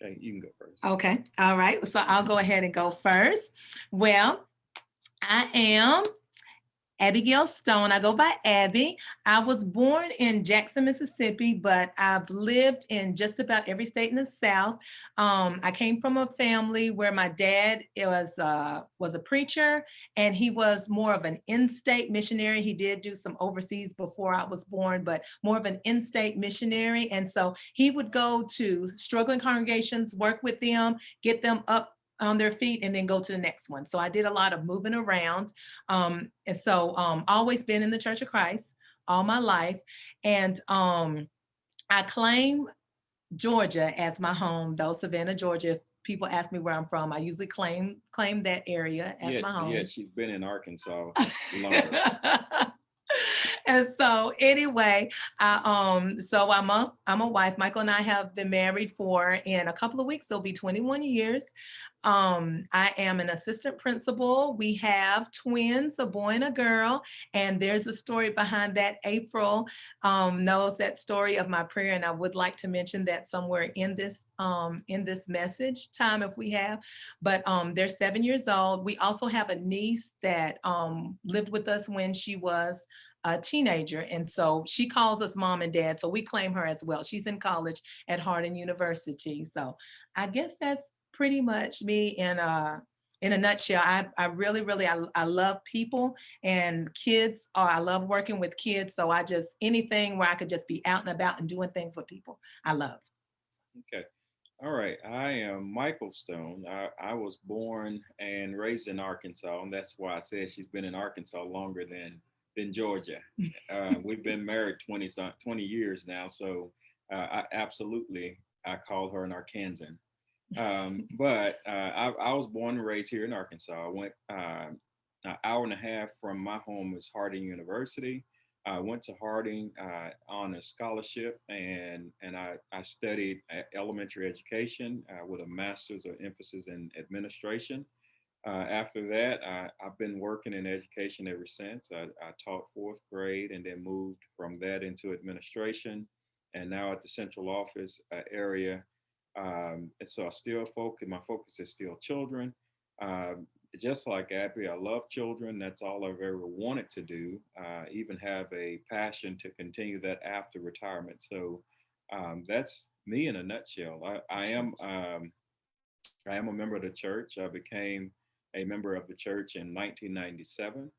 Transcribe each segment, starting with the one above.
Okay, you can go first. Okay. All right. So I'll go ahead and go first. Well, I am Abigail Stone. I go by Abby. I was born in Jackson, Mississippi, but I've lived in just about every state in the South. I came from a family where my dad was a preacher, and he was more of an in-state missionary. He did do some overseas before I was born, but more of an in-state missionary. And so he would go to struggling congregations, work with them, get them up on their feet, and then go to the next one. So I did a lot of moving around. And so always been in the Church of Christ all my life. And I claim Georgia as my home, though Savannah, Georgia. If people ask me where I'm from, I usually claim that area as my home. Yeah, she's been in Arkansas longer. And so anyway, so I'm a wife. Michael and I have been married for, in a couple of weeks, it'll be 21 years. I am an assistant principal. We have twins, a boy and a girl, and there's a story behind that. April knows that story of my prayer, and I would like to mention that somewhere in this message time if we have. But they're 7 years old. We also have a niece that lived with us when she was a teenager, and so she calls us mom and dad, so we claim her as well. She's in college at Harding University. So I guess that's pretty much me in a nutshell. I really, really, I love people and kids, or I love working with kids. So I just, anything where I could just be out and about and doing things with people, I love. Okay. All right. I am Michael Stone. I was born and raised in Arkansas, and that's why I said she's been in Arkansas longer than Georgia. We've been married 20 years now, so I absolutely I call her an Arkansan. But I was born and raised here in Arkansas. I went an hour and a half from my home is Harding University. I went to Harding on a scholarship, and I studied elementary education with a master's of emphasis in administration. After that, I've been working in education ever since. I taught fourth grade and then moved from that into administration, and now at the central office area. And so I still focus, my focus is still children. Um, just like Abby, I love children. That's all I've ever wanted to do, even have a passion to continue that after retirement. So that's me in a nutshell. I am a member of the church. I became a member of the church in 1997.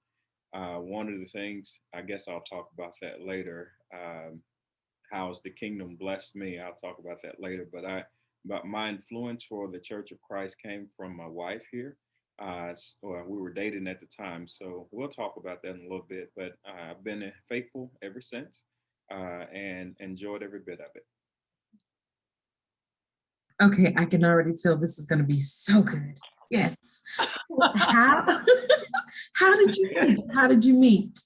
One of the things, I guess I'll talk about that later. How's the kingdom blessed me? I'll talk about that later. But my influence for the Church of Christ came from my wife here. Well, we were dating at the time, so we'll talk about that in a little bit. But I've been faithful ever since, and enjoyed every bit of it. Okay, I can already tell this is going to be so good. Yes. How how did you meet? How did you meet?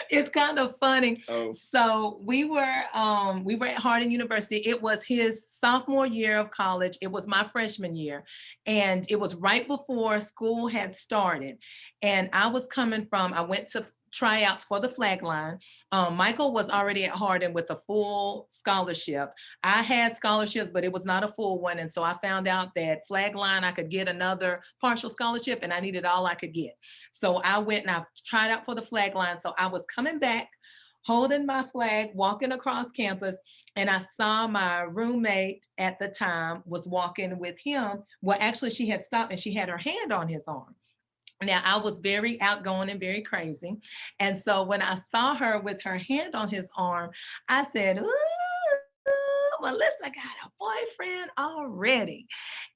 It's kind of funny. Oh, So we were at Harding University. It was his sophomore year of college. It was my freshman year, and it was right before school had started. And I went to tryouts for the flag line. Michael was already at Harding with a full scholarship. I had scholarships, but it was not a full one. And so I found out that flag line, I could get another partial scholarship, and I needed all I could get. So I went and I tried out for the flag line. So I was coming back, holding my flag, walking across campus, and I saw my roommate at the time was walking with him. Well, actually, she had stopped and she had her hand on his arm. Now, I was very outgoing and very crazy. And so when I saw her with her hand on his arm, I said, "Ooh, Melissa got a boyfriend already."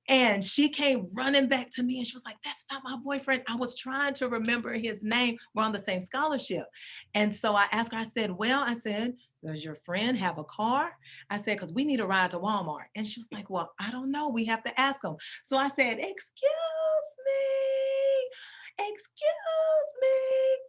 And she came running back to me and she was like, "That's not my boyfriend. I was trying to remember his name. We're on the same scholarship." And so I asked her, I said, "Well," I said, "does your friend have a car?" I said, "Because we need a ride to Walmart." And she was like, "Well, I don't know. We have to ask him." So I said, "Excuse me." excuse me.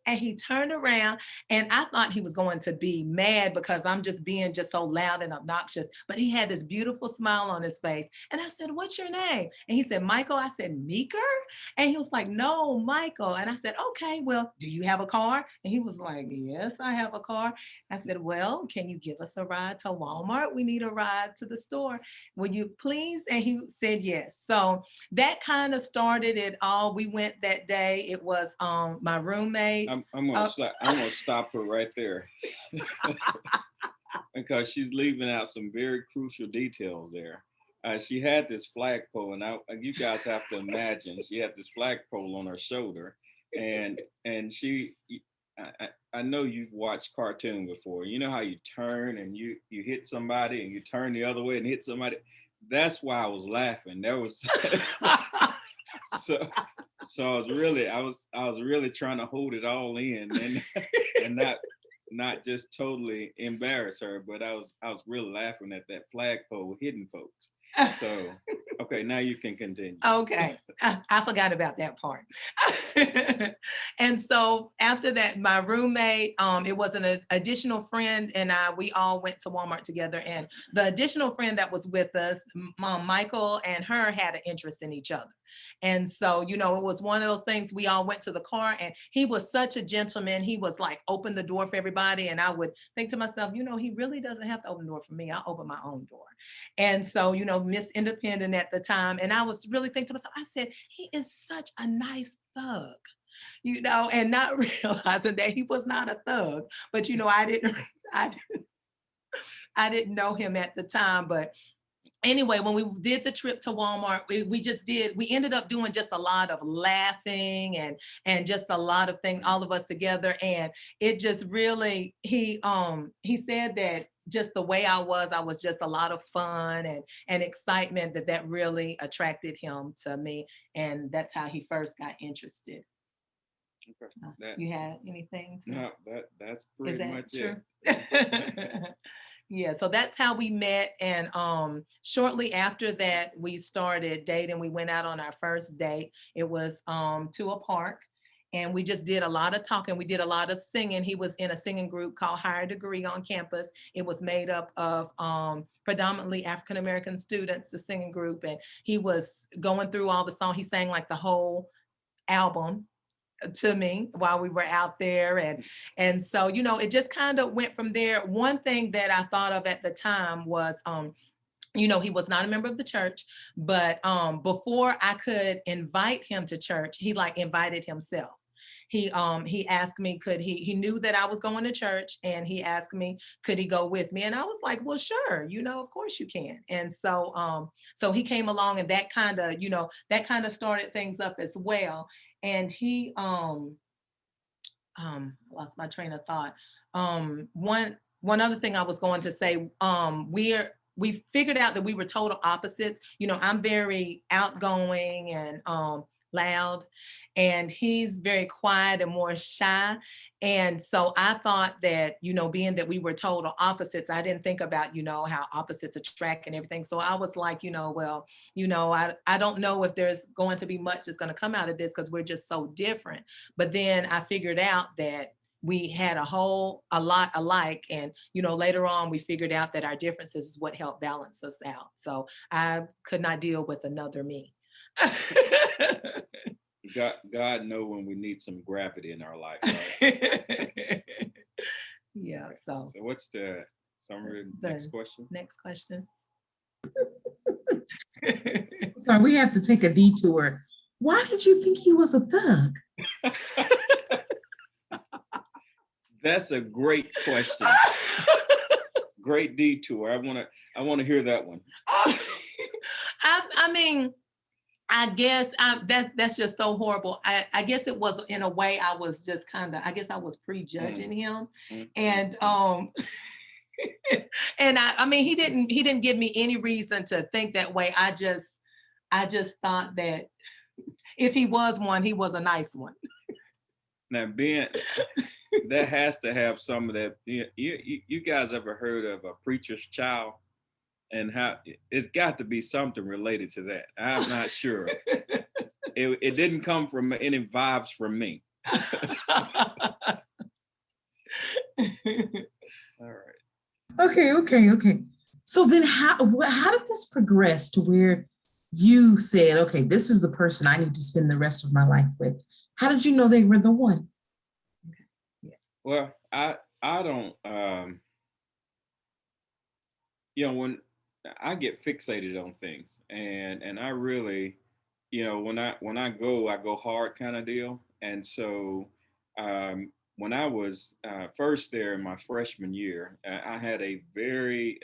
And he turned around and I thought he was going to be mad because I'm just being just so loud and obnoxious. But he had this beautiful smile on his face. And I said, what's your name? And he said, Michael. I said, Meeker? And he was like, no, Michael. And I said, okay, well, do you have a car? And he was like, yes, I have a car. I said, well, can you give us a ride to Walmart? We need a ride to the store. Will you please? And he said, yes. So that kind of started it all. We went that day. It was my roommate. I'm gonna stop her right there because she's leaving out some very crucial details there. She had this flagpole, and you guys have to imagine she had this flagpole on her shoulder, and she. I know you've watched cartoon before. You know how you turn and you hit somebody and you turn the other way and hit somebody. That's why I was laughing. That was so. So I was really trying to hold it all in and not just totally embarrass her, but I was really laughing at that flagpole hitting folks. So okay, now you can continue. Okay, I forgot about that part. And so after that, my roommate, it was an additional friend, and we all went to Walmart together. And the additional friend that was with us, Michael and her had an interest in each other. And so, it was one of those things. We all went to the car, and he was such a gentleman. He was like, open the door for everybody. And I would think to myself, he really doesn't have to open the door for me. I'll open my own door. And so, Miss Independent at the time. And I was really thinking to myself, I said, he is such a nice thug, and not realizing that he was not a thug. But, I didn't know him at the time. But anyway, when we did the trip to Walmart, we ended up doing just a lot of laughing and just a lot of things, all of us together. And it just really, he said that just the way I was just a lot of fun and excitement that really attracted him to me. And that's how he first got interested. Okay. You had anything? No, that's pretty much true? it. Yeah, so that's how we met. And shortly after that, we started dating. We went out on our first date. It was to a park. And we just did a lot of talking. We did a lot of singing. He was in a singing group called Higher Degree on campus. It was made up of predominantly African-American students, the singing group. And he was going through all the songs. He sang like the whole album to me while we were out there. And so, it just kind of went from there. One thing that I thought of at the time was, he was not a member of the church, but before I could invite him to church, he invited himself. He asked me, he knew that I was going to church, and he asked me, could he go with me? And I was like, well, sure, of course you can. And so, so he came along, and that kind of started things up as well. And he, lost my train of thought. One other thing I was going to say, we figured out that we were total opposites. I'm very outgoing and loud, and he's very quiet and more shy. And so I thought that, being that we were total opposites, I didn't think about, how opposites attract and everything. So I was like, well, I don't know if there's going to be much that's going to come out of this because we're just so different. But then I figured out that we had a lot alike. And, later on, we figured out that our differences is what helped balance us out. So I could not deal with another me. God know when we need some gravity in our life. Right? Yeah. So what's the summary? Next question. Next question. Sorry, we have to take a detour. Why did you think he was a thug? That's a great question. Great detour. I want to hear that one. I mean, I guess that's just so horrible. I guess it was, in a way, I was just I guess I was prejudging him. And and I mean, he didn't give me any reason to think that way. I just thought that if he was one, he was a nice one. Now, that has to have some of that. You guys ever heard of a preacher's child? And how it's got to be something related to that. I'm not sure. it didn't come from any vibes from me. All right. Okay. So then how did this progress to where you said, okay, this is the person I need to spend the rest of my life with? How did you know they were the one? Well, I don't when I get fixated on things, and I really, when I go hard kind of deal. And so when I was first there in my freshman year, I had a very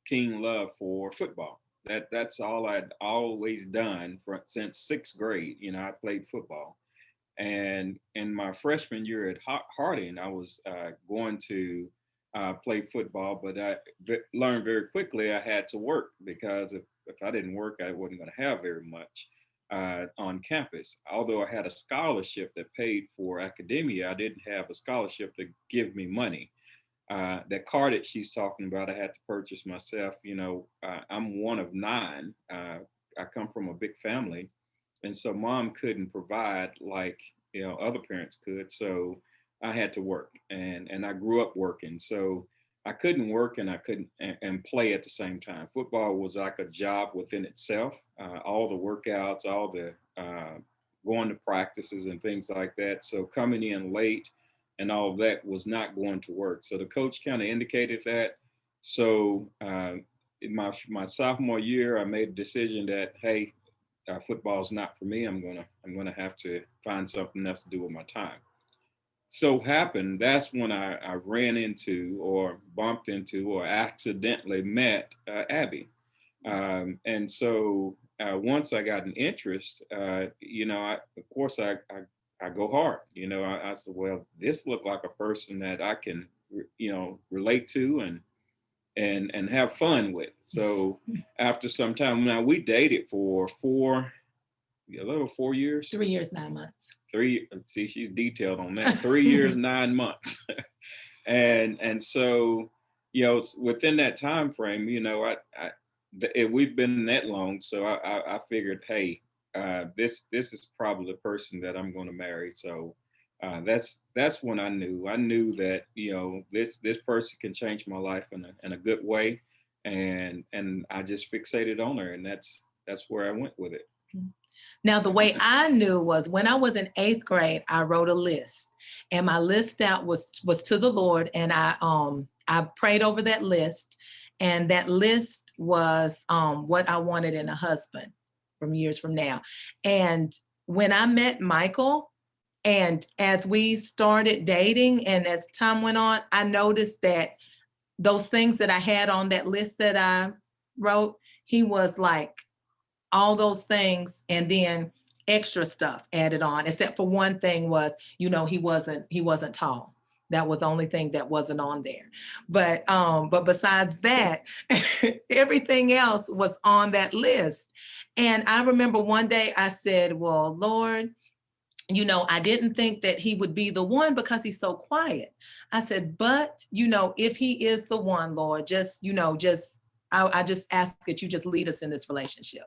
keen love for football. That's all I'd always done since sixth grade. I played football. And in my freshman year at Harding, I was going to play football, but I learned very quickly I had to work, because if I didn't work, I wasn't going to have very much on campus. Although I had a scholarship that paid for academia, I didn't have a scholarship to give me money. That car that she's talking about, I had to purchase myself. I'm one of nine. I come from a big family, and so mom couldn't provide like other parents could. So I had to work, and I grew up working. So I couldn't work and I couldn't and play at the same time. Football was like a job within itself. All the workouts, all the going to practices and things like that. So coming in late and all of that was not going to work. So the coach kind of indicated that. So in my sophomore year, I made a decision that, hey, football is not for me. I'm gonna have to find something else to do with my time. So happened that's when I ran into or bumped into or accidentally met Abby. And so once I got an interest, of course I go hard. I said, well, this looked like a person that I can, relate to and have fun with. So after some time, now we dated for a little 4 years. 3 years, 9 months. See, she's detailed on that. 3 years, 9 months. and so, within that time frame, we've been that long. So I figured, hey, this is probably the person that I'm going to marry. So that's when I knew that this person can change my life in a good way, and I just fixated on her, and that's where I went with it. Now, the way I knew was when I was in 8th grade, I wrote a list, and my list out was to the Lord, and I prayed over that list, and that list was what I wanted in a husband from years from now. And when I met Michael, and as we started dating, and as time went on, I noticed that those things that I had on that list that I wrote, he was like all those things, and then extra stuff added on, except for one thing was, he wasn't tall. That was the only thing that wasn't on there. But besides that, everything else was on that list. And I remember one day I said, well, Lord, I didn't think that he would be the one because he's so quiet. I said, but, if he is the one, Lord, I just ask that you just lead us in this relationship.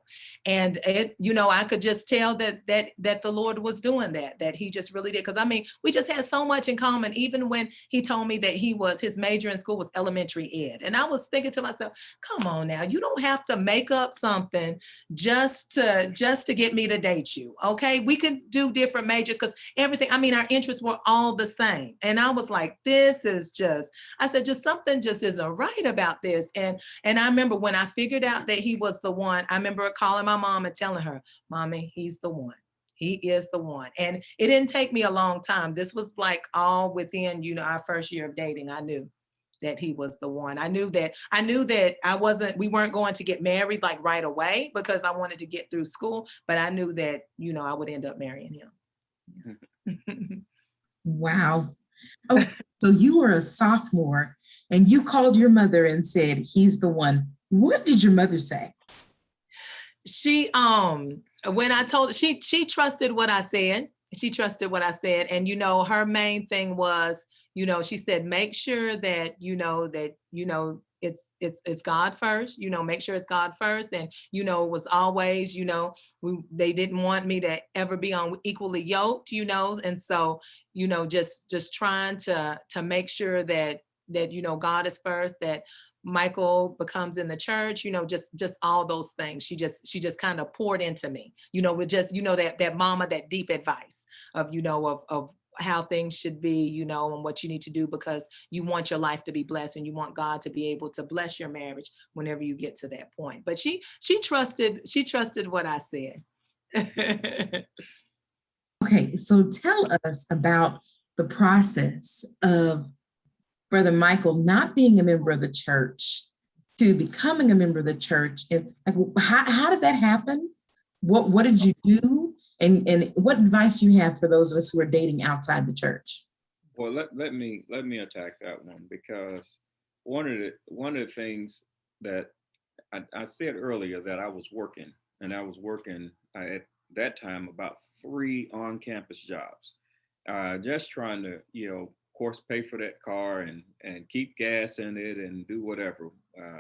And I could just tell that the Lord was doing that he just really did. Cause we just had so much in common, even when he told me that his major in school was elementary ed. And I was thinking to myself, come on now, you don't have to make up something just to get me to date you. Okay. We could do different majors because everything, our interests were all the same. And I was like, I said, just something just isn't right about this. And I remember when I figured out that he was the one, I remember calling my mom and telling her, Mommy, he's the one. He is the one. And it didn't take me a long time. This was like all within, our first year of dating. I knew that he was the one. I knew that we weren't going to get married like right away because I wanted to get through school, but I knew that, I would end up marrying him. Wow. Okay, so you were a sophomore and you called your mother and said, he's the one. What did your mother say? She, when I told her, she trusted what I said. She trusted what I said. And, her main thing was, She said, make sure that, it's God first, make sure it's God first. And, it was always, they didn't want me to ever be on equally yoked, and so, just trying to make sure that, God is first, that Michael becomes in the church, just all those things. She just kind of poured into me, with just, that mama, that deep advice of, of how things should be, and what you need to do, because you want your life to be blessed and you want God to be able to bless your marriage whenever you get to that point. But she trusted what I said. Okay, so tell us about the process of Brother Michael not being a member of the church to becoming a member of the church. And like, how did that happen? What did you do? And what advice do you have for those of us who are dating outside the church? Well, let me attack that one, because one of the things that I said earlier, that I was working, and I was working at that time about 3 on-campus jobs, just trying to, of course, pay for that car and keep gas in it and do whatever.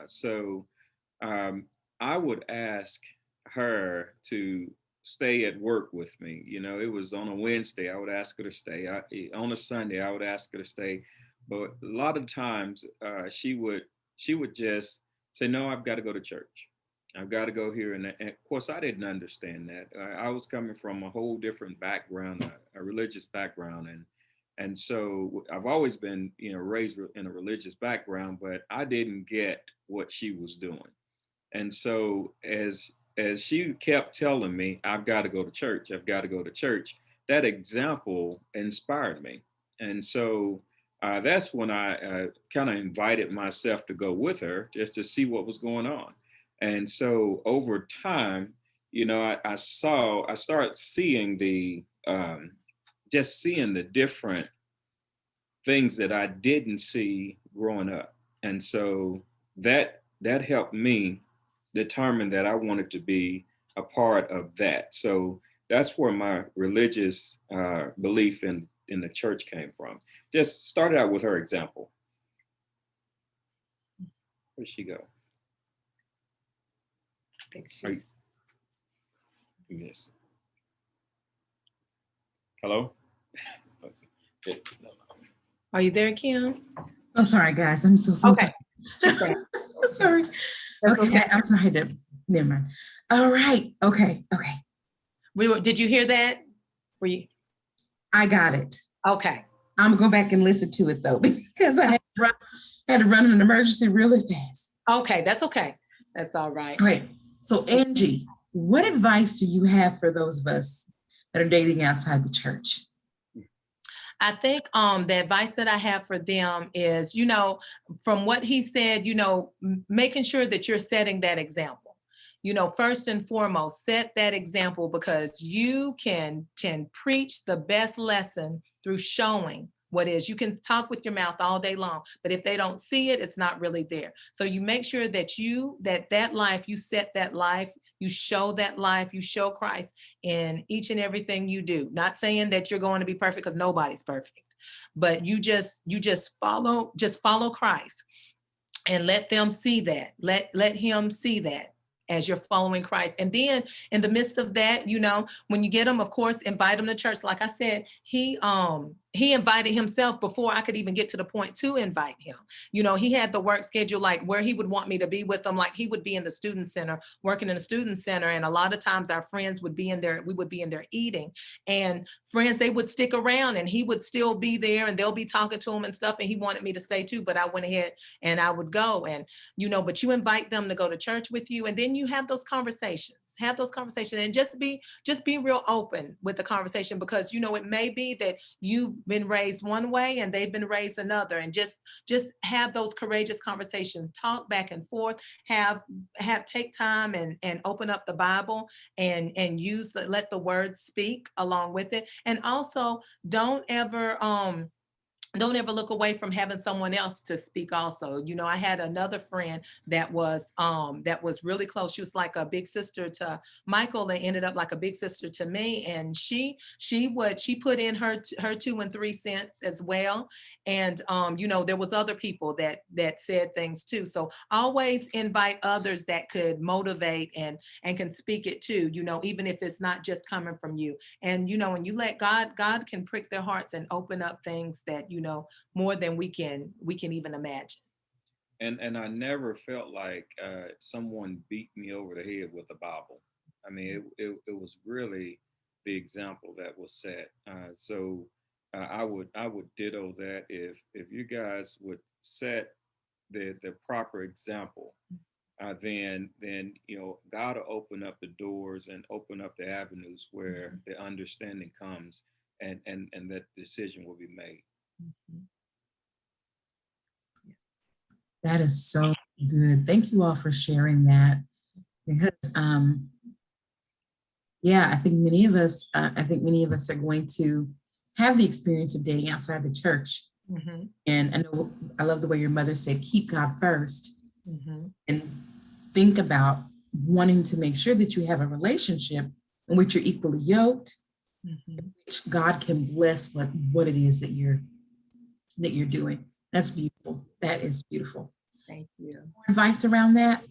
So um, I would ask her to stay at work with me. It was on a Wednesday, I would ask her to stay. On a Sunday, I would ask her to stay. But a lot of times, she would just say, "No, I've got to go to church. I've got to go here." And of course, I didn't understand that. I was coming from a whole different background, a religious background, and so I've always been, raised in a religious background, but I didn't get what she was doing. And so as she kept telling me, "I've got to go to church, I've got to go to church," that example inspired me. And so that's when I kind of invited myself to go with her, just to see what was going on. And so over time, I started seeing just seeing the different things that I didn't see growing up. And so that helped me determine that I wanted to be a part of that. So that's where my religious belief in the church came from. Just started out with her example. Where'd she go? I think Are you, yes. Hello? Are you there, Kim? Oh, sorry, guys. I'm so Okay. sorry. Sorry. That's Okay, okay. I'm sorry. Never mind. All right. Okay. Did you hear that? Were you? I got it. Okay. I'm gonna go back and listen to it though, because I had to run an emergency really fast. Okay, that's okay. That's all right. Great. So Angie, what advice do you have for those of us that are dating outside the church? I think the advice that I have for them is, from what he said, making sure that you're setting that example. First and foremost, set that example, because you can preach the best lesson through showing what is. You can talk with your mouth all day long, but if they don't see it, it's not really there. So you make sure that that life, you set that life, you show that life, you show Christ in each and everything you do. Not saying that you're going to be perfect, because nobody's perfect, but you just follow Christ, and let them see that. Let him see that as you're following Christ. And then in the midst of that, when you get them, of course, invite them to church. Like I said, he invited himself before I could even get to the point to invite him. He had the work schedule, like where he would want me to be with him. Like he would be in the student center, working in the student center. And a lot of times our friends would be in there, we would be in there eating. And friends, they would stick around and he would still be there and they'll be talking to him and stuff. And he wanted me to stay too, but I went ahead and I would go. And, but you invite them to go to church with you. And then you have those conversations and just be real open with the conversation, because, it may be that you've been raised one way and they've been raised another, and just have those courageous conversations, talk back and forth, take time and open up the Bible and let the word speak along with it. And also don't ever look away from having someone else to speak also. I had another friend that was really close. She was like a big sister to Michael and ended up like a big sister to me. And she put in her 2 and 3 cents as well. And there was other people that said things too. So always invite others that could motivate and can speak it too, even if it's not just coming from you. And when you let God can prick their hearts and open up things that more than we can even imagine. And I never felt like someone beat me over the head with the Bible. I mean, it was really the example that was set. I would ditto that if you guys would set the proper example, then God will open up the doors and open up the avenues where the understanding comes, and that decision will be made. That is so good. Thank you all for sharing that, because yeah, I think many of us are going to have the experience of dating outside the church. Mm-hmm. And I love the way your mother said, keep God first, Mm-hmm. and think about wanting to make sure that you have a relationship in which you're equally yoked, Mm-hmm. which God can bless what it is that you're doing. That's beautiful. That is beautiful. Thank you. More advice around that?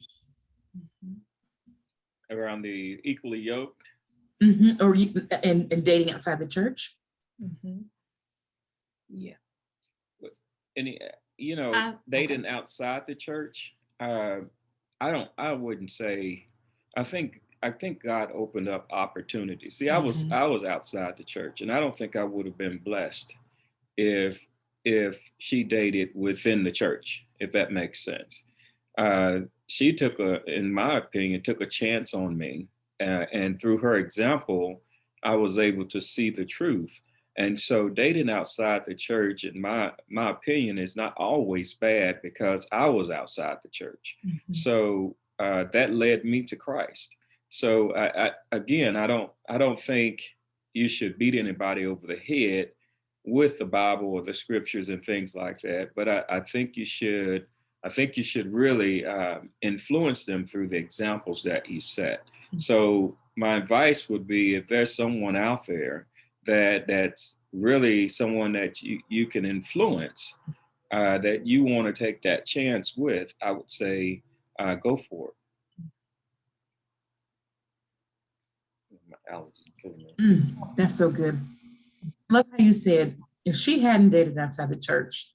Around the equally yoked. Mm-hmm. Or and dating outside the church? Mm-hmm. Yeah. Any, dating Okay. outside the church. I wouldn't say. I think God opened up opportunities. See, Mm-hmm. I was outside the church, and I don't think I would have been blessed if she dated within the church, if that makes sense. She in my opinion, took a chance on me, and through her example, I was able to see the truth. And so, dating outside the church, in my opinion, is not always bad because I was outside the church. Mm-hmm. So that led me to Christ. So again, I don't think you should beat anybody over the head with the Bible or the scriptures and things like that. But I think you should. I think you should really influence them through the examples that he set. So my advice would be, if there's someone out there that's really someone that you can influence, that you want to take that chance with, I would say go for it. My allergies killing me. That's so good. I love how you said, if she hadn't dated outside the church,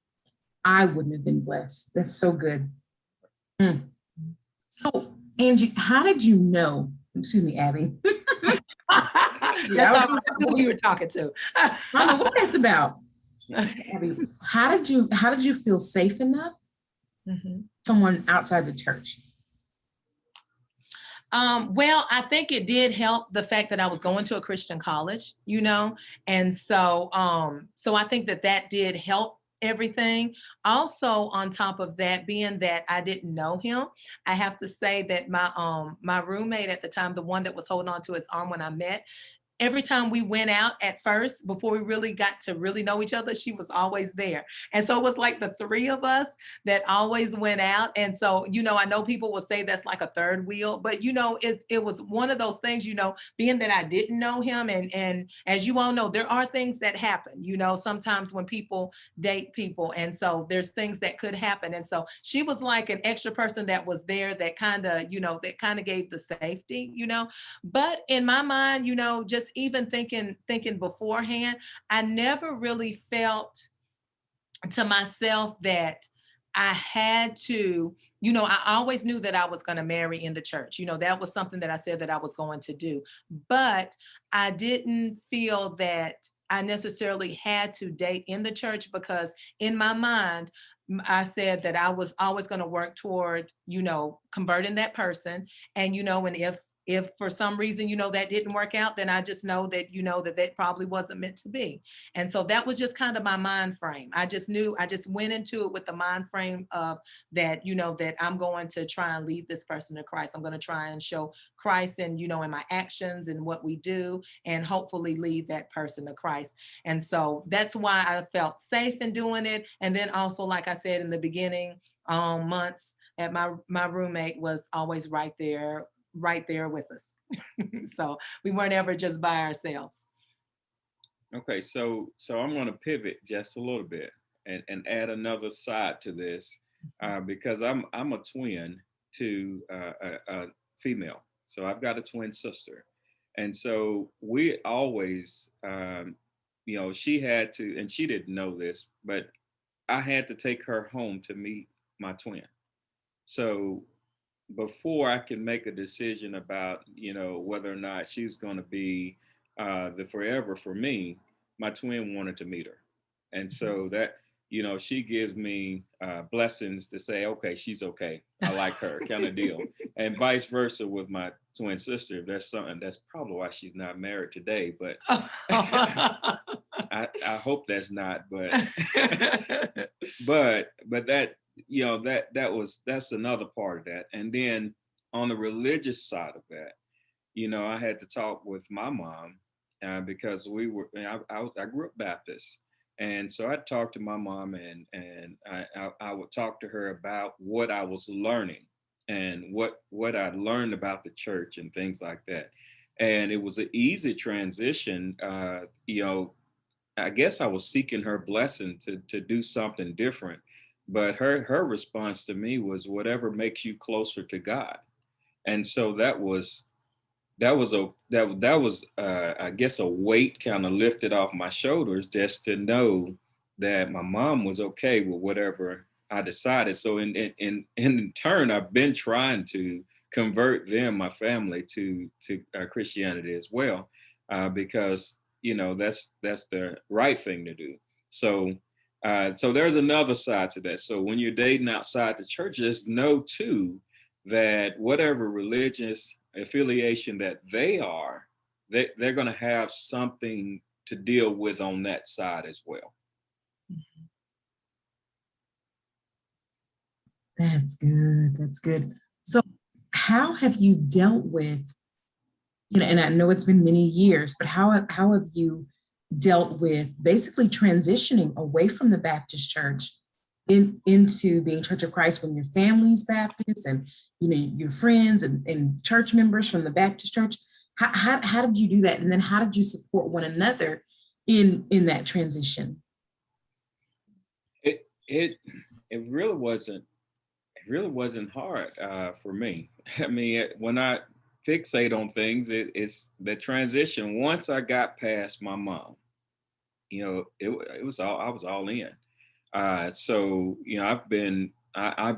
I wouldn't have been blessed. That's so good. Mm. So, Angie, how did you know? Excuse me, Abby. That's all right. Who you were talking to. I don't know what that's about. Abby, how did you feel safe enough? Mm-hmm. Someone outside the church. Well, I think it did help the fact that I was going to a Christian college, and so I think that did help everything. Also, on top of that, being that I didn't know him, I have to say that my roommate at the time, the one that was holding on to his arm when I met, every time we went out at first, before we really got to really know each other, she was always there. And so it was like the three of us that always went out. And so, I know people will say that's like a third wheel, but it was one of those things, being that I didn't know him. And as you all know, there are things that happen, sometimes when people date people. And so there's things that could happen. And so she was like an extra person that was there that kind of gave the safety, but in my mind, just even thinking beforehand, I never really felt to myself that I had to, I always knew that I was going to marry in the church. That was something that I said that I was going to do. But I didn't feel that I necessarily had to date in the church, because in my mind, I said that I was always going to work toward, converting that person. And, and if for some reason, that didn't work out, then I just know that, that probably wasn't meant to be. And so that was just kind of my mind frame. I just went into it with the mind frame of that, that I'm going to try and lead this person to Christ. I'm going to try and show Christ and, in my actions and what we do, and hopefully lead that person to Christ. And so that's why I felt safe in doing it. And then also, like I said in the beginning, months, that my roommate was always right there with us. So we weren't ever just by ourselves. Okay, so I'm going to pivot just a little bit, and add another side to this, because I'm a twin to a female. So I've got a twin sister, and so we always, she had to, and she didn't know this, but I had to take her home to meet my twin. So before I can make a decision about, whether or not she was going to be the forever for me, my twin wanted to meet her. And so that, she gives me blessings to say, okay, she's okay. I like her kind of deal. And vice versa with my twin sister. If there's something, that's probably why she's not married today, but I hope that's not, but but that, that's another part of that. And then on the religious side of that, I had to talk with my mom, because I grew up Baptist, and so I talked to my mom, and I would talk to her about what I was learning and what I learned about the church and things like that. And it was an easy transition. I guess I was seeking her blessing to do something different, but her response to me was, whatever makes you closer to God. And so that was I guess a weight kind of lifted off my shoulders, just to know that my mom was okay with whatever I decided. So in turn, I've been trying to convert them, my family, to Christianity as well, because that's the right thing to do. So so there's another side to that. So when you're dating outside the church, just know too that whatever religious affiliation that they are, they're going to have something to deal with on that side as well. That's good. That's good. So, how have you dealt with, and I know it's been many years, but how have you dealt with basically transitioning away from the Baptist church into being Church of Christ when your family's Baptist and your friends and church members from the Baptist church? How did you do that? And then how did you support one another in that transition? It really wasn't hard for me. I mean, when I fixate on things, it's the transition. Once I got past my mom, it was all, I was all in. So I've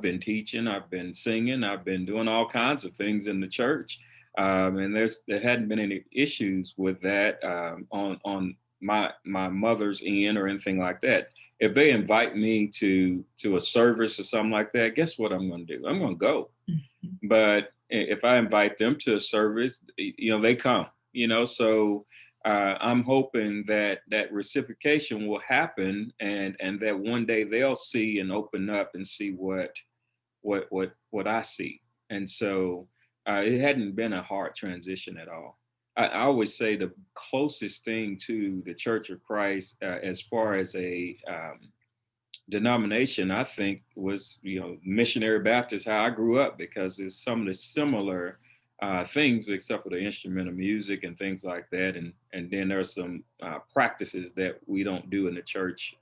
been teaching, I've been singing, I've been doing all kinds of things in the church, and there hadn't been any issues with that, on my mother's end or anything like that. If they invite me to a service or something like that, guess what I'm going to do? I'm going to go. But if I invite them to a service, they come. So I'm hoping that reciprocation will happen, and that one day they'll see and open up and see what I see. And so it hadn't been a hard transition at all. I always say the closest thing to the Church of Christ, as far as a denomination, I think, was Missionary Baptist, how I grew up, because it's some of the similar things, except for the instrumental music and things like that, and then there's some practices that we don't do in the church,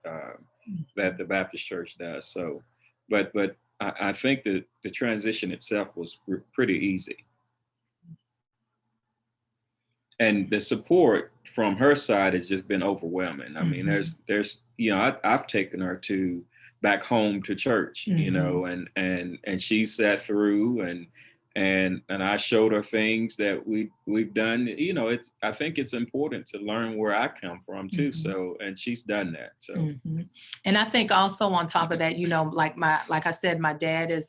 that the Baptist church does. So, but I think that the transition itself was pretty easy. And the support from her side has just been overwhelming. I mean, there's I've taken her to back home to church, and she sat through, and I showed her things that we've done. I think it's important to learn where I come from too. So, and she's done that. So, and I think also on top of that, like I said, my dad is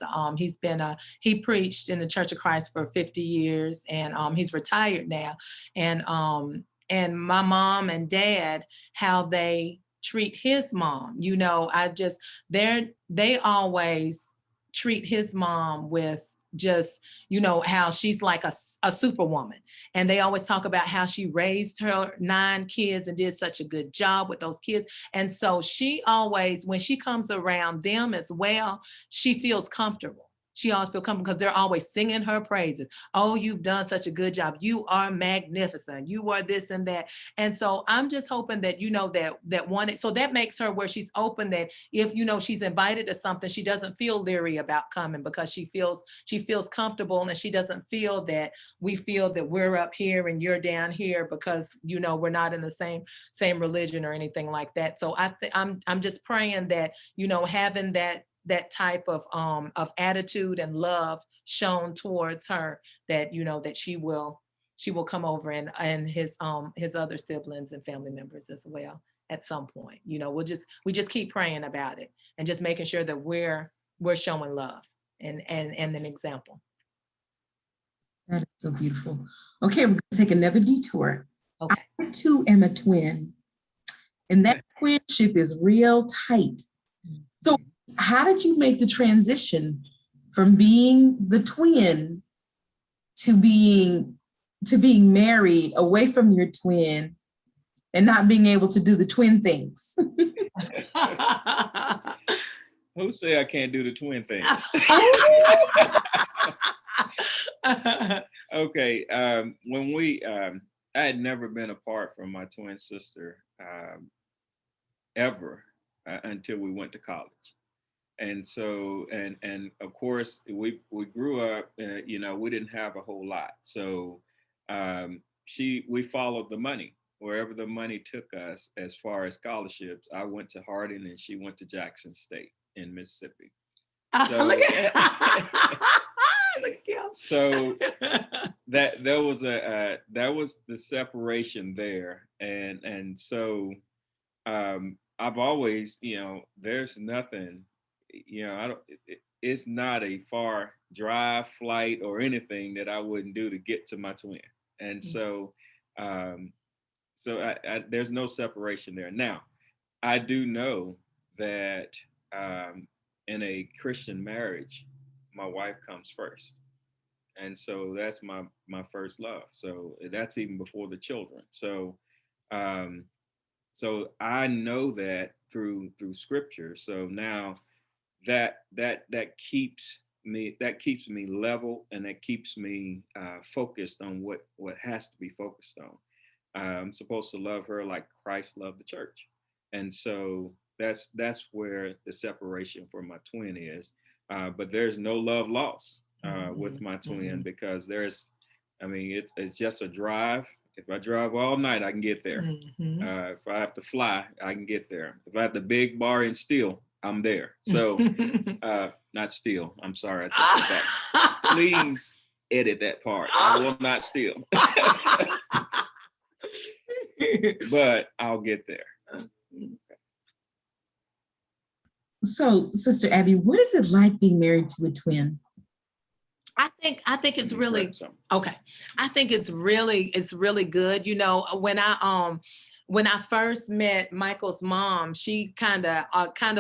he preached in the Church of Christ for 50 years, and he's retired now, and my mom and dad, how they treat his mom, they always treat his mom with just, how she's like a superwoman. And they always talk about how she raised her 9 kids and did such a good job with those kids. And so she always, when she comes around them as well, she feels comfortable. she always feel comfortable because they're always singing her praises. Oh, you've done such a good job. You are magnificent. You are this and that. And so I'm just hoping that, that one, so that makes her where she's open, that if, she's invited to something, she doesn't feel leery about coming, because she feels comfortable, and she doesn't feel that we feel that we're up here and you're down here because, we're not in the same religion or anything like that. So I'm just praying that, having that type of attitude and love shown towards her, that, that she will come over, and his other siblings and family members as well at some point. We just keep praying about it, and just making sure that we're showing love and an example. That is so beautiful. Okay, we're going to take another detour. Okay. I too am a twin, and that twinship is real tight. So how did you make the transition from being the twin to being married, away from your twin, and not being able to do the twin things? Who say I can't do the twin thing? Okay. When I had never been apart from my twin sister ever until we went to college. And so, and of course, we grew up, we didn't have a whole lot. So we followed the money. Wherever the money took us as far as scholarships. I went to Harding and she went to Jackson State in Mississippi. So, look at so that was the separation there. And so I've always, there's nothing, it's not a far drive, flight, or anything that I wouldn't do to get to my twin. And so there's no separation there. Now, I do know that in a Christian marriage, my wife comes first. And so that's my first love. So that's even before the children. So so I know that through scripture. So now that keeps me level, and that keeps me focused on what has to be focused on. I'm supposed to love her like Christ loved the church. And so that's where the separation for my twin is. But there's no love lost with my twin, because it's just a drive. If I drive all night, I can get there. If I have to fly, I can get there. If I have to big bar and steal, I'm there. So not steal. I'm sorry. I take it back. Please edit that part. I will not steal. But I'll get there. So, Sister Abby, what is it like being married to a twin? I think it's really okay. I think it's really good. When I first met Michael's mom, she kind of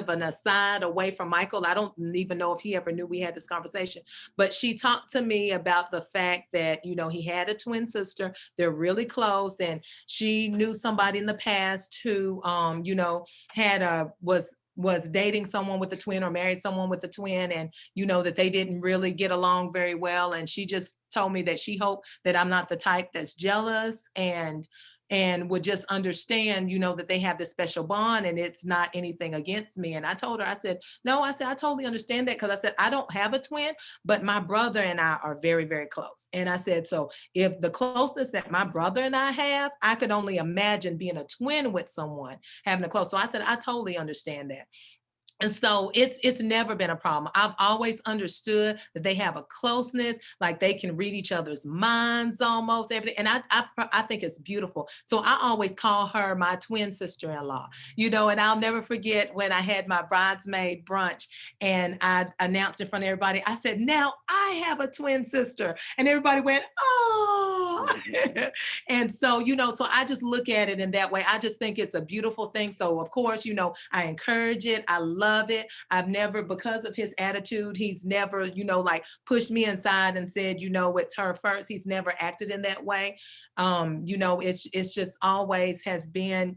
an aside away from Michael. I don't even know if he ever knew we had this conversation, but she talked to me about the fact that, he had a twin sister. They're really close. And she knew somebody in the past who, was dating someone with a twin or married someone with a twin, and that they didn't really get along very well. And she just told me that she hoped that I'm not the type that's jealous, and would just understand, that they have this special bond and it's not anything against me. And I told her, I said, no, I totally understand that, because I said, I don't have a twin, but my brother and I are very, very close. And I said, so if the closeness that my brother and I have, I could only imagine being a twin with someone having a close. So I said, I totally understand that. And so it's never been a problem. I've always understood that they have a closeness, like they can read each other's minds almost everything. And I think it's beautiful. So I always call her my twin sister-in-law, and I'll never forget when I had my bridesmaid brunch and I announced in front of everybody, I said, now I have a twin sister. And everybody went, oh. And so, so I just look at it in that way. I just think it's a beautiful thing. So of course, I encourage it. I love it. I've never, because of his attitude, he's never, like pushed me inside and said, it's her first. He's never acted in that way. It's just always has been,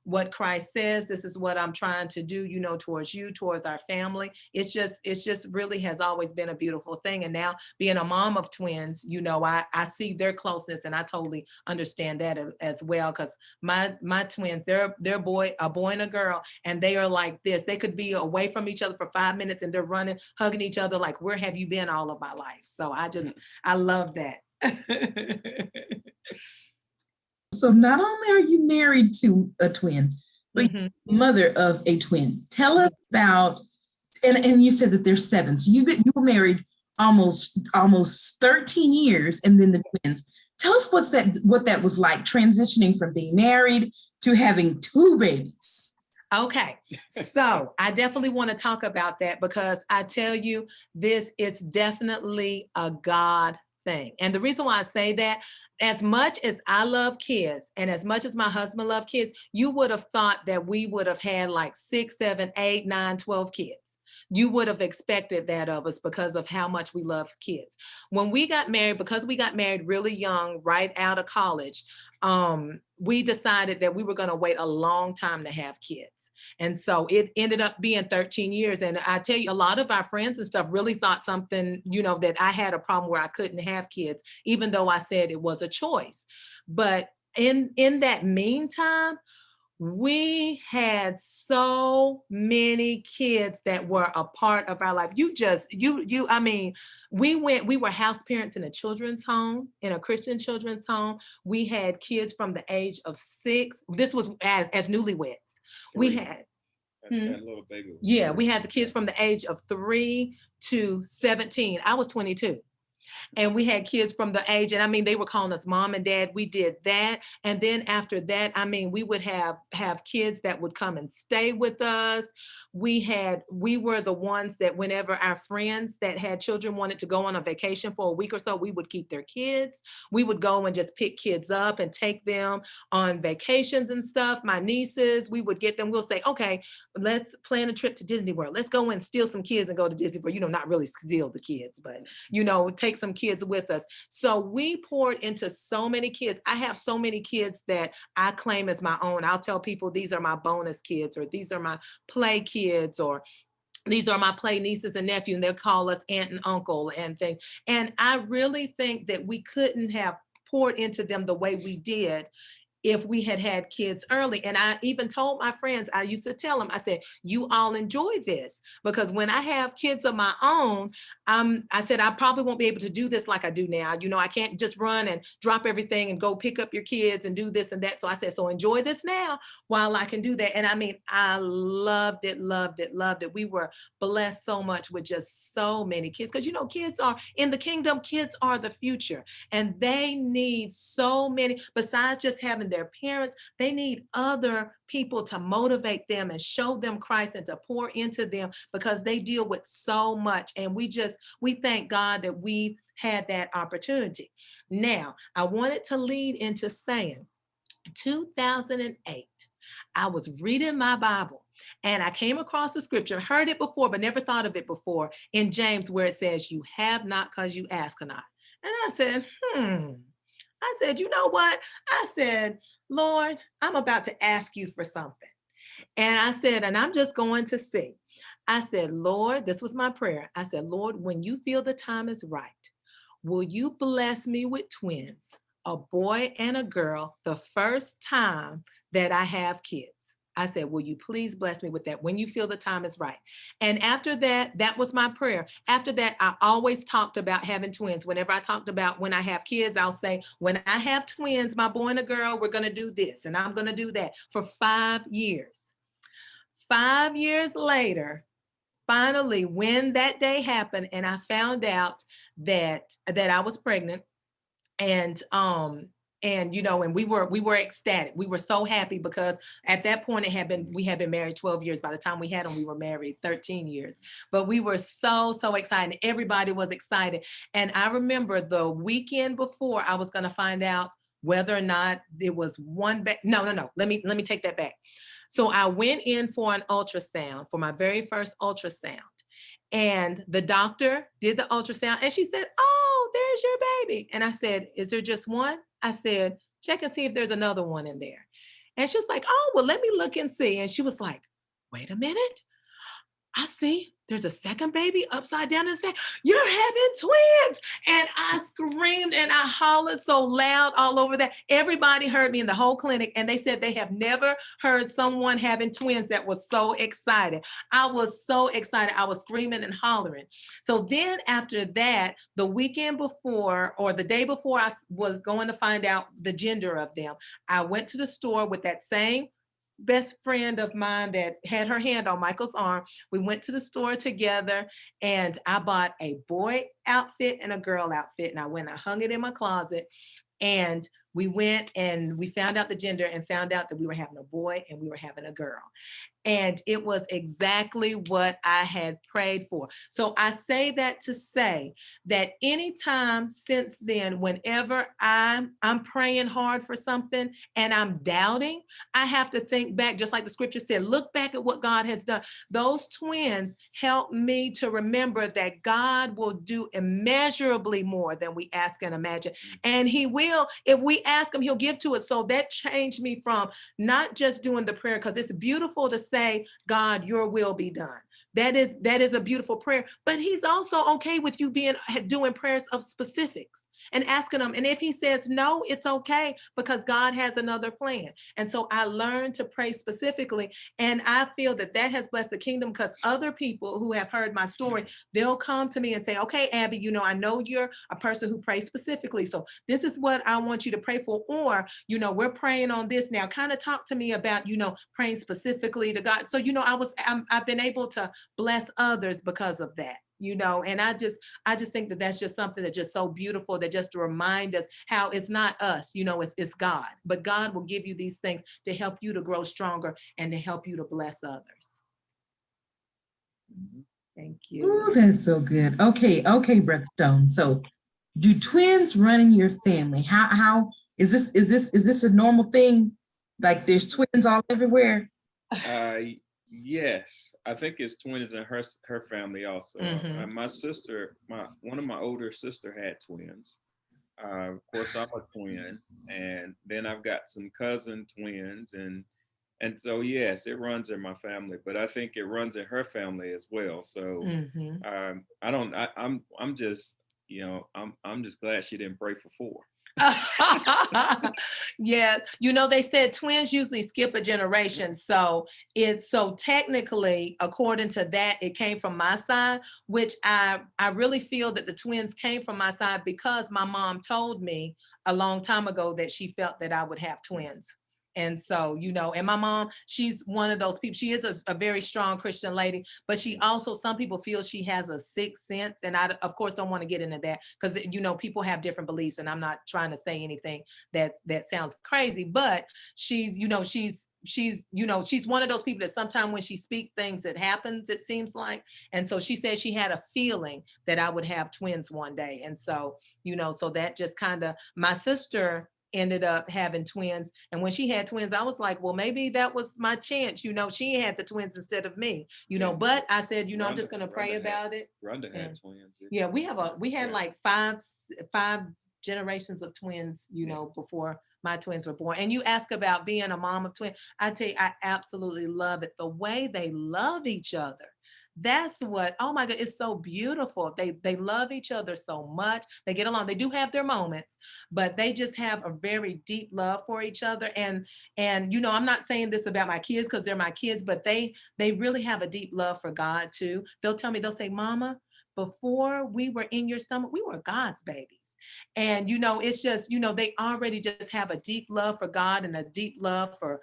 what Christ says. This is what I'm trying to do, towards you, towards our family. It's just really has always been a beautiful thing. And now being a mom of twins, I see their closeness, and I totally understand that as well. Because my twins, they're a boy and a girl, and they are like this. They could be away from each other for 5 minutes and they're running, hugging each other like, where have you been all of my life? So I love that. So not only are you married to a twin, but you're mother of a twin. Tell us about, and you said that there's 7. So you were married almost 13 years, and then the twins. Tell us what that was like, transitioning from being married to having 2 babies. Okay, so I definitely want to talk about that, because I tell you, it's definitely a God thing. And the reason why I say that, as much as I love kids and as much as my husband loved kids, you would have thought that we would have had like 6, 7, 8, 9, 12 kids. You would have expected that of us because of how much we love kids. When we got married, because we got married really young, right out of college, we decided that we were going to wait a long time to have kids. And so it ended up being 13 years. And I tell you, a lot of our friends and stuff really thought something, that I had a problem where I couldn't have kids, even though I said it was a choice. But in that meantime, we had so many kids that were a part of our life. We were house parents in a children's home, in a Christian children's home. We had kids from the age of 6. This was as newlyweds. 3. We had, that little baby. Yeah, we had the kids from the age of 3 to 17. I was 22. And we had kids from the age, and they were calling us mom and dad. We did that. And then after that, we would have kids that would come and stay with us. We were the ones that whenever our friends that had children wanted to go on a vacation for a week or so, we would keep their kids. We would go and just pick kids up and take them on vacations and stuff. My nieces, we would get them. We'll say, okay, let's plan a trip to Disney World. Let's go and steal some kids and go to Disney World. Not really steal the kids, but, take some kids with us. So we poured into so many kids. I have so many kids that I claim as my own. I'll tell people these are my bonus kids, or these are my play kids, or these are my play nieces and nephews, and they'll call us aunt and uncle and things. And I really think that we couldn't have poured into them the way we did if we had kids early. And I even told my friends, I used to tell them, I said, you all enjoy this, because when I have kids of my own, I said, I probably won't be able to do this like I do now. I can't just run and drop everything and go pick up your kids and do this and that. So I said, so enjoy this now while I can do that. And I loved it, loved it, loved it. We were blessed so much with just so many kids, because, kids are in the kingdom, kids are the future, and they need so many, besides just having their parents, they need other people to motivate them and show them Christ and to pour into them, because they deal with so much. And we thank God that we had that opportunity. Now, I wanted to lead into saying 2008, I was reading my Bible and I came across the scripture, heard it before, but never thought of it before, in James, where it says, you have not because you ask not. And I said, I said, you know what? I said, Lord, I'm about to ask you for something. And I said, and I'm just going to see. I said, Lord, this was my prayer. I said, Lord, when you feel the time is right, will you bless me with twins, a boy and a girl, the first time that I have kids? I said, will you please bless me with that when you feel the time is right? And after that, that was my prayer. After that, I always talked about having twins. Whenever I talked about when I have kids, I'll say, when I have twins, my boy and a girl, we're going to do this and I'm going to do that for 5 years. 5 years later, finally, when that day happened and I found out that I was pregnant, and we were ecstatic. We were so happy, because at that point we had been married 12 years. By the time we had them, we were married 13 years. But we were so excited. Everybody was excited. And I remember the weekend before I was going to find out whether or not it was one no. Let me take that back. So I went in for an ultrasound, for my very first ultrasound. And the doctor did the ultrasound and she said, oh, there's your baby. And I said, is there just one? I said, check and see if there's another one in there. And she was like, oh, well, let me look and see. And she was like, wait a minute. I see there's a second baby upside down and say, you're having twins. And I screamed and I hollered so loud all over that. Everybody heard me in the whole clinic. And they said they have never heard someone having twins that was so excited. I was so excited. I was screaming and hollering. So then after that, the weekend before or the day before I was going to find out the gender of them, I went to the store with that same best friend of mine that had her hand on Michael's arm. We went to the store together and I bought a boy outfit and a girl outfit. And I went and I hung it in my closet. And we went and we found out the gender and found out that we were having a boy and we were having a girl. And it was exactly what I had prayed for. So I say that to say that anytime since then, whenever I'm praying hard for something and I'm doubting, I have to think back, just like the scripture said, look back at what God has done. Those twins help me to remember that God will do immeasurably more than we ask and imagine. And he will, if we ask him, he'll give to us. So that changed me from not just doing the prayer, because it's beautiful to say, God, your will be done. That is a beautiful prayer, but he's also okay with you doing prayers of specifics and asking him. And if he says no, it's okay, because God has another plan. And so I learned to pray specifically. And I feel that that has blessed the kingdom, because other people who have heard my story, they'll come to me and say, okay, Abby, I know you're a person who prays specifically. So this is what I want you to pray for. Or, we're praying on this now. Kind of talk to me about, praying specifically to God. So, I've been able to bless others because of that. And I just think that that's just something that's just so beautiful, that just to remind us how it's not us, it's God, but God will give you these things to help you to grow stronger and to help you to bless others. Thank you. Oh, that's so good. Okay, Brother Stone. So do twins run in your family? How is this a normal thing? Like there's twins all everywhere? Yes, I think it's twins in her family also. Mhm. My sister, one of my older sister had twins. Of course, I'm a twin, and then I've got some cousin twins, and so yes, it runs in my family, but I think it runs in her family as well. So Mhm. I don't. I'm just I'm just glad she didn't pray for four. Yeah, they said twins usually skip a generation. So technically, according to that, it came from my side, which I really feel that the twins came from my side because my mom told me a long time ago that she felt that I would have twins. And so, and my mom, she's one of those people. She is a very strong Christian lady, but she also, some people feel she has a sixth sense. And I, of course, don't want to get into that because, people have different beliefs, and I'm not trying to say anything that sounds crazy, but she's one of those people that sometimes when she speaks things, it happens, it seems like. And so she said she had a feeling that I would have twins one day. And so, so that just kind of, my sister ended up having twins. And when she had twins, I was like, well, maybe that was my chance. She had the twins instead of me, but I said, I'm just going to pray about it. Rhonda had twins. Yeah, we had like five generations of twins, before my twins were born. And you ask about being a mom of twins. I tell you, I absolutely love it. The way they love each other. That's what, oh my God, it's so beautiful. They love each other so much. They get along. They do have their moments, but they just have a very deep love for each other. And I'm not saying this about my kids because they're my kids, but they really have a deep love for God too. They'll say, Mama, before we were in your stomach, we were God's babies. And it's just they already just have a deep love for God and a deep love for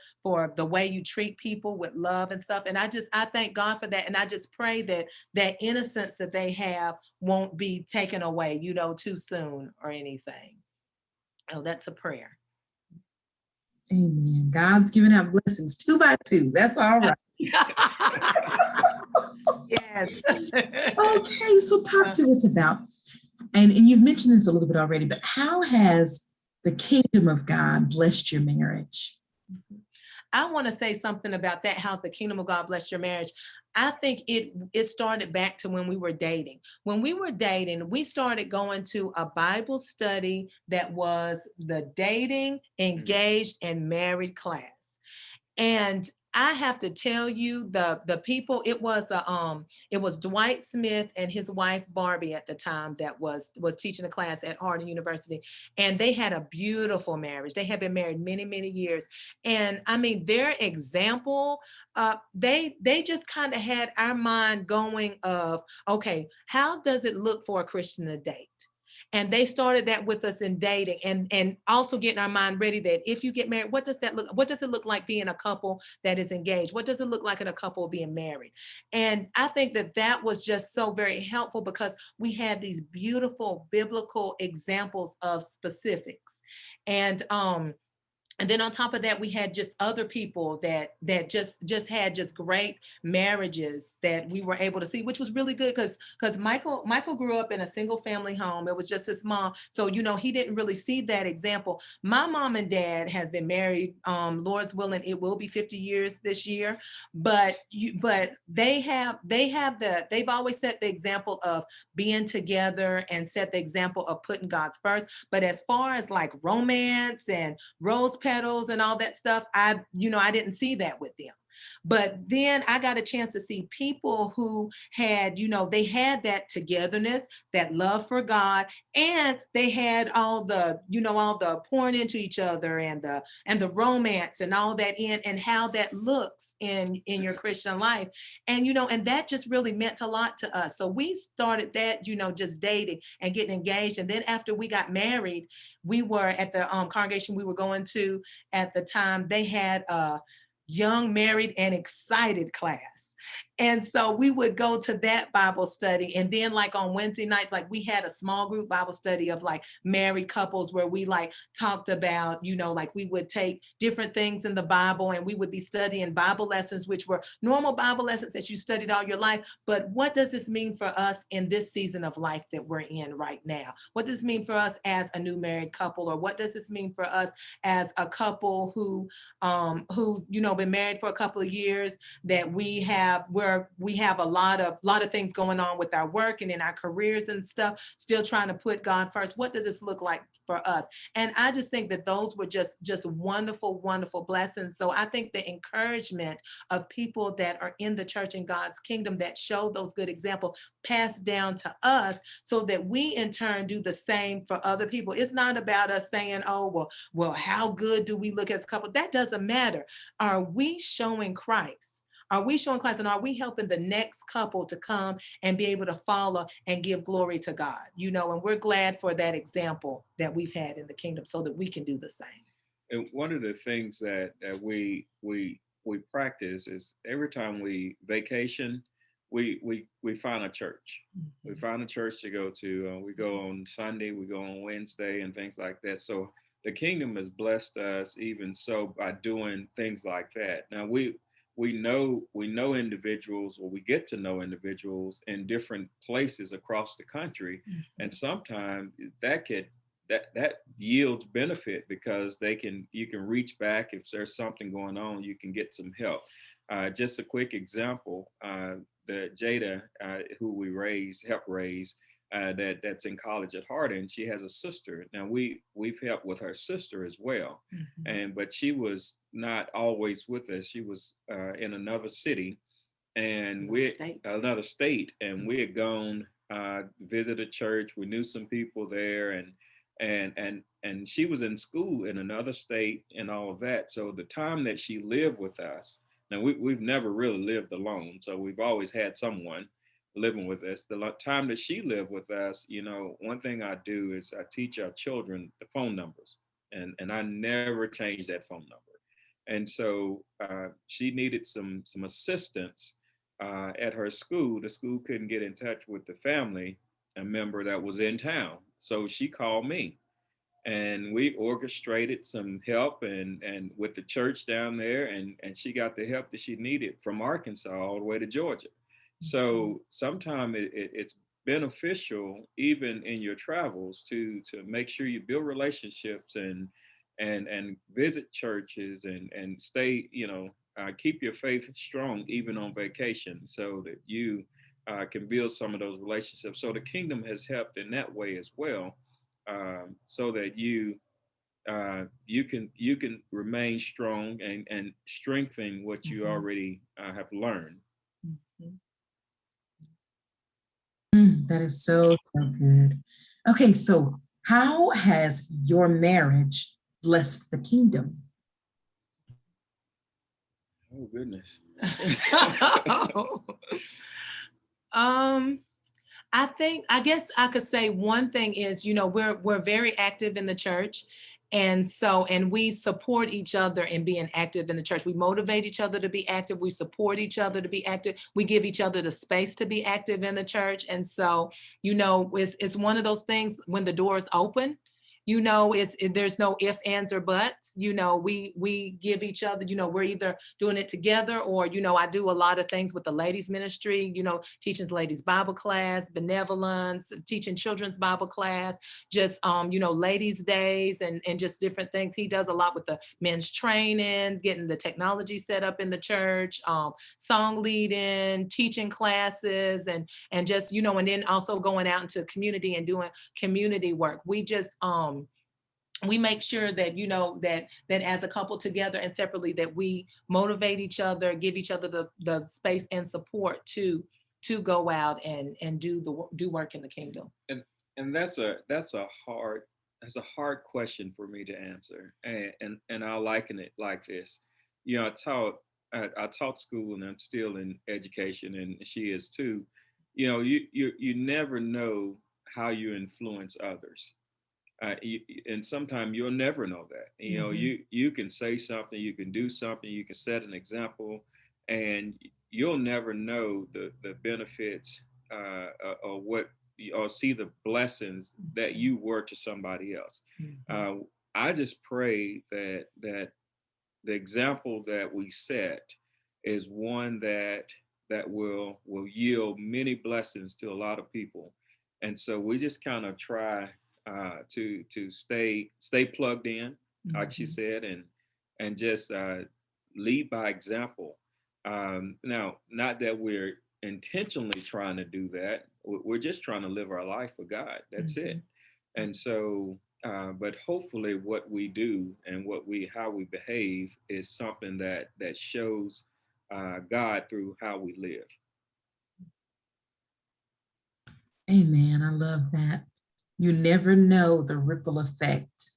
the way you treat people with love and stuff. And I thank God for that. And I just pray that that innocence that they have won't be taken away, too soon or anything. Oh, that's a prayer. Amen. God's giving out blessings 2 by 2. That's all right. Yes. Okay, so talk to us about, and you've mentioned this a little bit already, but how has the kingdom of God blessed your marriage? I want to say something about that, how the kingdom of God blessed your marriage. I think it started back to when we were dating. When we were dating, we started going to a Bible study that was the dating, engaged, and married class. And I have to tell you, the people, it was Dwight Smith and his wife Barbie at the time that was teaching a class at Harding University, and they had a beautiful marriage. They had been married many, many years, and I mean their example, they just kind of had our mind going of, okay, how does it look for a Christian to date? And they started that with us in dating, and also getting our mind ready that if you get married, what does it look like being a couple that is engaged? What does it look like in a couple being married? And I think that that was just so very helpful because we had these beautiful biblical examples of specifics. And then on top of that, we had just other people that just had just great marriages that we were able to see, which was really good because Michael grew up in a single family home. It was just his mom, so he didn't really see that example. My mom and dad has been married, Lord's willing, it will be 50 years this year. But they've always set the example of being together and set the example of putting God's first. But as far as like romance and rose petals and all that stuff, I didn't see that with them. But then I got a chance to see people who had, they had that togetherness, that love for God, and they had all the pouring into each other and the romance and all that in, and how that looks in your Christian life. And that just really meant a lot to us. So we started that, just dating and getting engaged. And then after we got married, we were at the congregation we were going to at the time, they had a young, married, and excited class. And so we would go to that Bible study. And then like on Wednesday nights, like we had a small group Bible study of like married couples where we like talked about, like we would take different things in the Bible and we would be studying Bible lessons, which were normal Bible lessons that you studied all your life. But what does this mean for us in this season of life that we're in right now? What does this mean for us as a new married couple? Or what does this mean for us as a couple who been married for a couple of years, that where we have a lot of things going on with our work and in our careers and stuff, still trying to put God first? What does this look like for us? And I just think that those were just wonderful, wonderful blessings. So I think the encouragement of people that are in the church in God's kingdom that show those good examples passed down to us, so that we in turn do the same for other people. It's not about us saying, oh, well, how good do we look as a couple? That doesn't matter. Are we showing Christ? Are we showing Christ, and are we helping the next couple to come and be able to follow and give glory to God? And we're glad for that example that we've had in the kingdom so that we can do the same. And one of the things that we practice is every time we vacation, we find a church. Mm-hmm. We find a church to go to. We go on Sunday, we go on Wednesday, and things like that. So the kingdom has blessed us even so by doing things like that. Now we know individuals, or we get to know individuals in different places across the country, Mm-hmm. and sometimes that yields benefit because you can reach back if there's something going on, you can get some help. Just a quick example, the Jada, who we helped raise, that's in college at Harding, she has a sister. Now we've helped with her sister as well, Mm-hmm. but she was not always with us. She was in another city, and another state, and we had gone visit a church. We knew some people there, and she was in school in another state and all of that. So the time that she lived with us, now we've never really lived alone, so we've always had someone living with us. The time that she lived with us, one thing I do is I teach our children the phone numbers, and I never change that phone number. And so she needed some assistance at her school. The school couldn't get in touch with the family, a member that was in town. So she called me, and we orchestrated some help and with the church down there, and she got the help that she needed from Arkansas all the way to Georgia. So sometimes it's beneficial even in your travels to make sure you build relationships and visit churches and stay, keep your faith strong even on vacation, so that you can build some of those relationships. So the kingdom has helped in that way as well, so that you you can remain strong and strengthen what you already have learned. That is so, so good. Okay, so how has your marriage blessed the kingdom? Oh goodness. um I guess I could say one thing is, we're very active in the church. And we support each other in being active in the church. We motivate each other to be active. We support each other to be active. We give each other the space to be active in the church. And so, it's one of those things when the doors open, there's no if, ands, or buts. We give each other, we're either doing it together or, I do a lot of things with the ladies ministry, teaching ladies Bible class, benevolence, teaching children's Bible class, just, ladies days and just different things. He does a lot with the men's training, getting the technology set up in the church, song leading, teaching classes, and just, and then also going out into community and doing community work. We make sure that, that as a couple together and separately, that we motivate each other, give each other the space and support to go out and do work in the kingdom. And that's a hard question for me to answer. And I'll liken it like this. I taught school, and I'm still in education, and she is too. You never know how you influence others. And sometimes you'll never know that. You can say something, you can do something, you can set an example, and you'll never know the benefits, or what, or see the blessings that you were to somebody else. I just pray that the example that we set is one that will yield many blessings to a lot of people. And so we just kind of try, to stay plugged in, like she said, and just lead by example. Now, not that we're intentionally trying to do that. We're just trying to live our life for God. That's it. And so, but hopefully, what we do and how we behave is something that shows God through how we live. Amen. I love that. You never know the ripple effect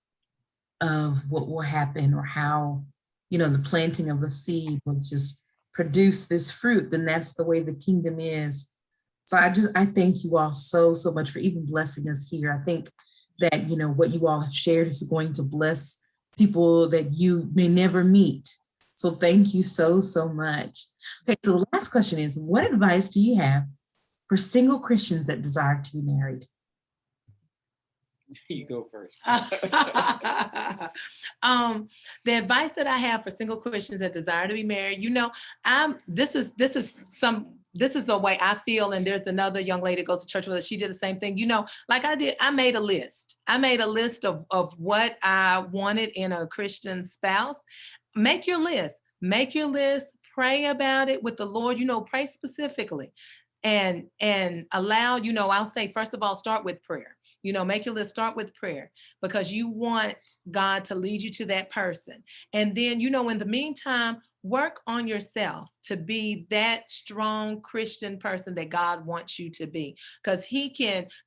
of what will happen, or how, the planting of a seed will just produce this fruit. Then that's the way the kingdom is. So I thank you all so, so much for even blessing us here. I think that, what you all have shared is going to bless people that you may never meet. So thank you so, so much. Okay, so the last question is, what advice do you have for single Christians that desire to be married? You go first. The advice that I have for single Christians that desire to be married, this is the way I feel. And there's another young lady that goes to church with us. She did the same thing. Like I did, I made a list. I made a list of what I wanted in a Christian spouse. Make your list. Pray about it with the Lord, pray specifically, and allow, I'll say, first of all, start with prayer. Make your list, start with prayer, because you want God to lead you to that person. And then, in the meantime, work on yourself to be that strong Christian person that God wants you to be, because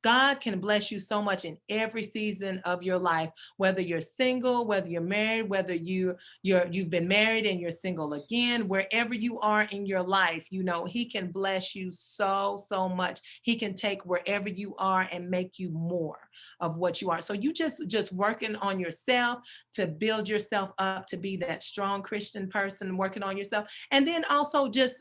God can bless you so much in every season of your life, whether you're single, whether you're married, whether you've been married and you're single again, wherever you are in your life, he can bless you so, so much. He can take wherever you are and make you more of what you are. So you just working on yourself to build yourself up to be that strong Christian person, working on yourself. And then also just,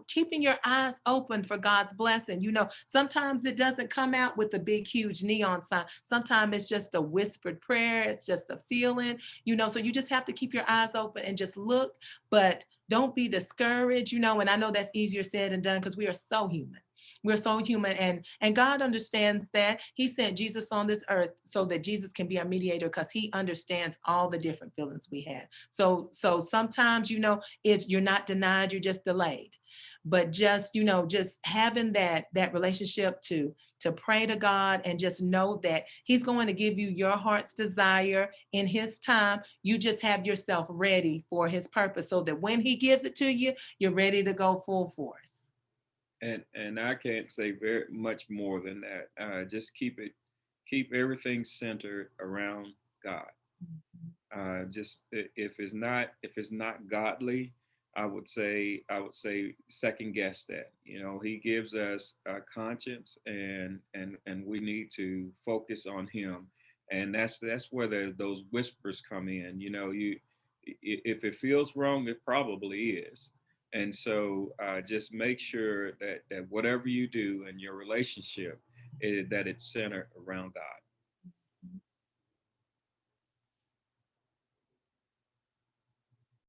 keeping your eyes open for God's blessing. Sometimes it doesn't come out with a big, huge neon sign. Sometimes it's just a whispered prayer. It's just a feeling, so you just have to keep your eyes open and just look, but don't be discouraged, and I know that's easier said than done, because we are so human. We're so human, and God understands that. He sent Jesus on this earth so that Jesus can be our mediator, because he understands all the different feelings we have. So sometimes, you're not denied, you're just delayed. But just, just having that relationship to to pray to God and just know that he's going to give you your heart's desire in his time. You just have yourself ready for his purpose so that when he gives it to you, you're ready to go full force. And I can't say very much more than that. Just keep everything centered around God. Just if it's not godly, I would say second guess that. He gives us a conscience, and we need to focus on Him, and that's where those whispers come in. If it feels wrong, it probably is. And so just make sure that whatever you do in your relationship, that it's centered around God.